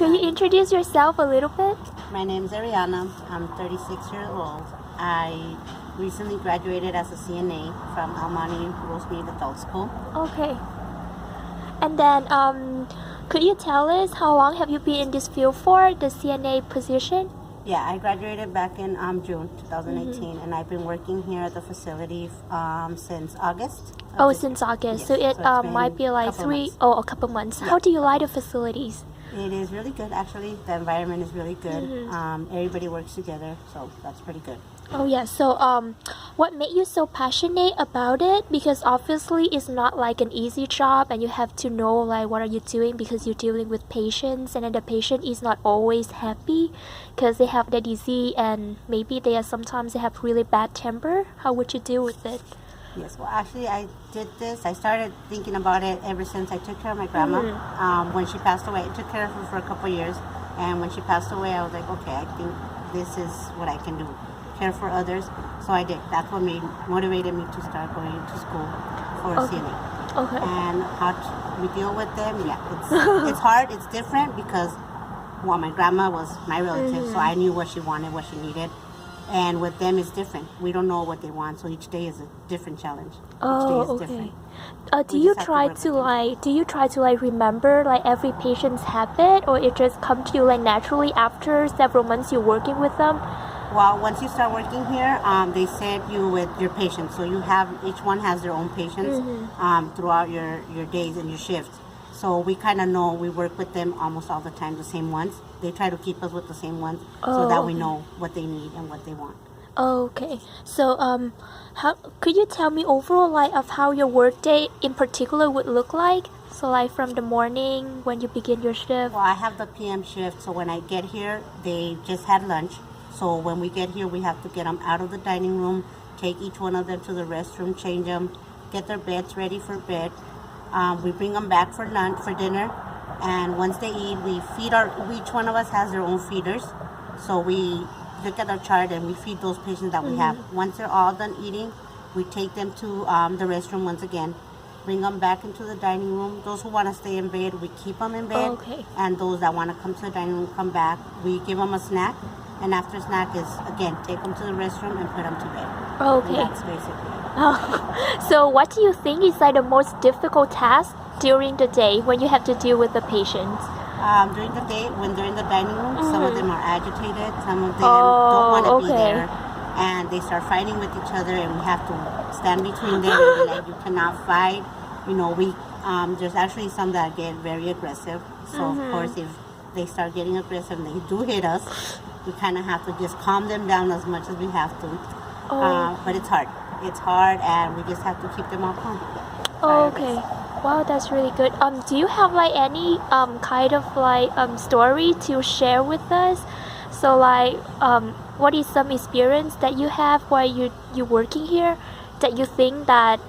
Could you introduce yourself a little bit? My name is Ariana. I'm 36 years old. I recently graduated as a CNA from Almani Rosemead Adult School. Okay. And then, could you tell us how long have you been in this field for, the CNA position? Yeah, I graduated back in June 2018, and I've been working here at the facility since August. Since August. Yes, So it so it's might been be like a couple months. How do you like the facilities? It is really good, actually. The environment is really good. Everybody works together, so that's pretty good. Oh yeah, so what made you so passionate about it? Because obviously it's not like an easy job and you have to know like what are you doing because you're dealing with patients and then the patient is not always happy because they have the disease and maybe sometimes they have really bad temper. How would you deal with it? Yes, well, actually, I started thinking about it ever since I took care of my grandma. When she passed away, I took care of her for a couple of years, and when she passed away, I was like, okay, I think this is what I can do, care for others. So I did. That's what motivated me to start going to school for CNA. Okay. And how we deal with them, it's hard, it's different because, well, my grandma was my relative, so I knew what she wanted, what she needed. And with them, it's different. We don't know what they want, so each day is a different challenge. Each day is different. Do you try to remember like every patient's habit, or it just come to you like naturally after several months you're working with them? Well, once you start working here, they set you with your patients. So each one has their own patients throughout your days and your shifts. So we kind of know, we work with them almost all the time, the same ones. They try to keep us with the same ones so that we know what they need and what they want. Okay. So how could you tell me overall like of how your work day in particular would look like? So like from the morning when you begin your shift? Well, I have the PM shift, so when I get here, they just had lunch. So when we get here, we have to get them out of the dining room, take each one of them to the restroom, change them, get their beds ready for bed. We bring them back for lunch, for dinner, and once they eat, we feed each one of us has their own feeders. So we look at our chart and we feed those patients that we have. Once they're all done eating, we take them to the restroom once again, bring them back into the dining room. Those who want to stay in bed, we keep them in bed. And those that want to come to the dining room, come back. We give them a snack, and after snack is, again, take them to the restroom and put them to bed. Okay. And that's basically it. So what do you think is like the most difficult task during the day when you have to deal with the patients? During the day, when they're in the dining room, some of them are agitated, some of them don't want to be there, and they start fighting with each other, and we have to stand between them and be like, you cannot fight. You know, there's actually some that get very aggressive. So of course, if they start getting aggressive and they do hit us, we kind of have to just calm them down as much as we have to. But it's hard. It's hard, and we just have to keep them all calm. Okay. Wow, that's really good. Do you have like any kind of like story to share with us? So like, what is some experience that you have while you working here that you think that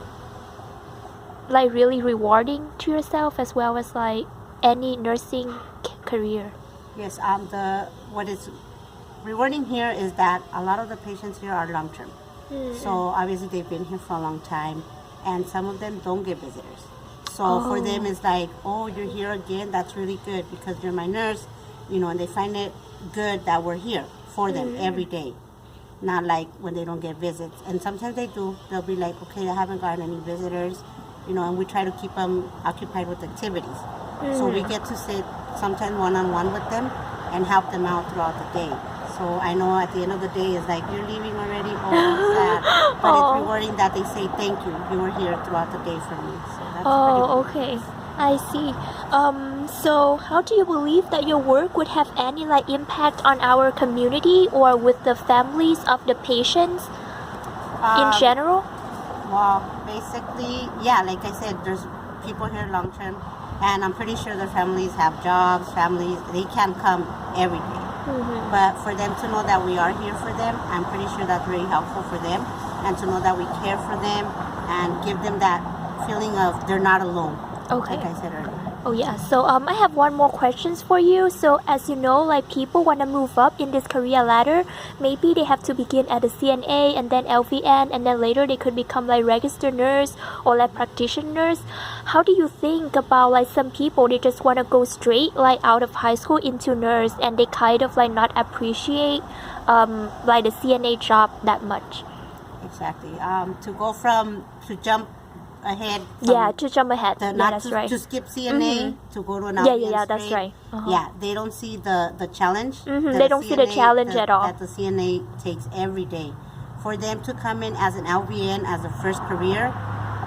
like really rewarding to yourself as well as like any nursing career? Yes. What is rewarding here is that a lot of the patients here are long term. So obviously they've been here for a long time, and some of them don't get visitors. So for them it's like, oh, you're here again, that's really good because you're my nurse, and they find it good that we're here for them every day. Not like when they don't get visits. And sometimes they do. They'll be like, okay, I haven't gotten any visitors, and we try to keep them occupied with activities. So we get to sit sometimes one-on-one with them and help them out throughout the day. So I know at the end of the day, it's like, you're leaving already? Oh, I'm sad. But it's rewarding that they say, thank you. You were here throughout the day for me. So that's okay. I see. So how do you believe that your work would have any like impact on our community or with the families of the patients in general? Well, basically, yeah, like I said, there's people here long term, and I'm pretty sure their families have jobs, they can't come every day. But for them to know that we are here for them, I'm pretty sure that's very helpful for them, and to know that we care for them and give them that feeling of they're not alone, like I said earlier. Oh yeah, so I have one more questions for you. So as you know, like people want to move up in this career ladder, maybe they have to begin at a CNA and then LVN and then later they could become like registered nurse or like practitioners. How do you think about like some people they just want to go straight like out of high school into nurse and they kind of like not appreciate like the CNA job that much? Exactly. To jump ahead. Yeah, to jump ahead. The, Yeah, not that's to, right. to skip CNA to go to an Yeah, LPN yeah, that's straight. right. Uh-huh. Yeah, they don't see the challenge. They don't see the challenge at all. That the CNA takes every day. For them to come in as an LVN as a first career,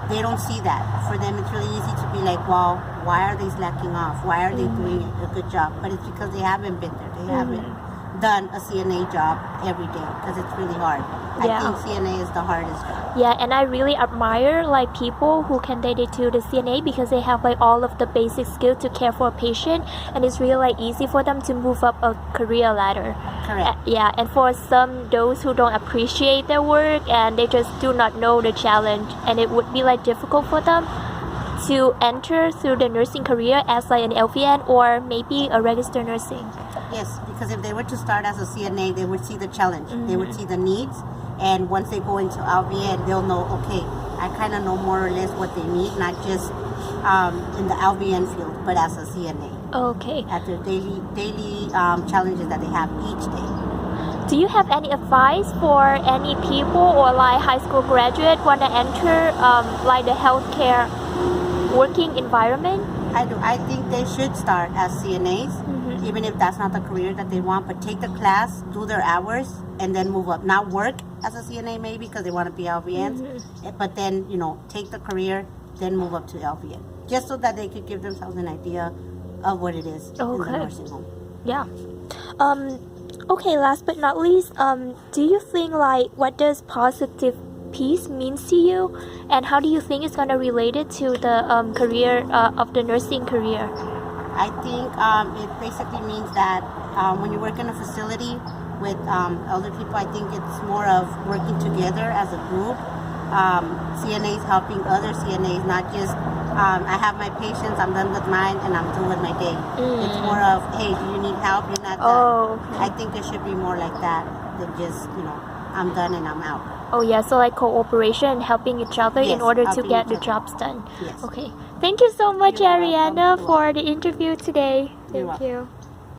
they don't see that. For them, it's really easy to be like, well, why are they slacking off? Why are they doing a good job? But it's because they haven't been there. They haven't done a CNA job every day because it's really hard. Yeah. I think CNA is the hardest job. Yeah, and I really admire like people who can dedicate to the CNA because they have like all of the basic skills to care for a patient, and it's really like easy for them to move up a career ladder. Correct. Yeah, and for some those who don't appreciate their work and they just do not know the challenge, and it would be like difficult for them to enter through the nursing career as like an LVN or maybe a registered nursing. Yes, because if they were to start as a CNA, they would see the challenge. They would see the needs. And once they go into LVN, they'll know, okay, I kind of know more or less what they need, not just in the LVN field, but as a CNA. Okay. At their daily challenges that they have each day. Do you have any advice for any people or like high school graduate want to enter like the healthcare working environment? I do. I think they should start as CNAs, even if that's not the career that they want, but take the class, do their hours, and then move up. Not work as a CNA maybe because they want to be LVNs, but then, take the career, then move up to LVN. Just so that they could give themselves an idea of what it is in the nursing home. Yeah. Okay, last but not least, do you think like what does positive peace means to you, and how do you think it's gonna relate it to the career of the nursing career? I think it basically means that when you work in a facility with elder people, I think it's more of working together as a group. CNAs helping other CNAs, not just I have my patients, I'm done with mine, and I'm through with my day. It's more of, hey, do you need help? You're not done. I think it should be more like that than just, I'm done and I'm out. Oh yeah, so like cooperation and helping each other in order to get the jobs done. Yes. Okay. Thank you so much, Ariana, for the interview today. Thank you.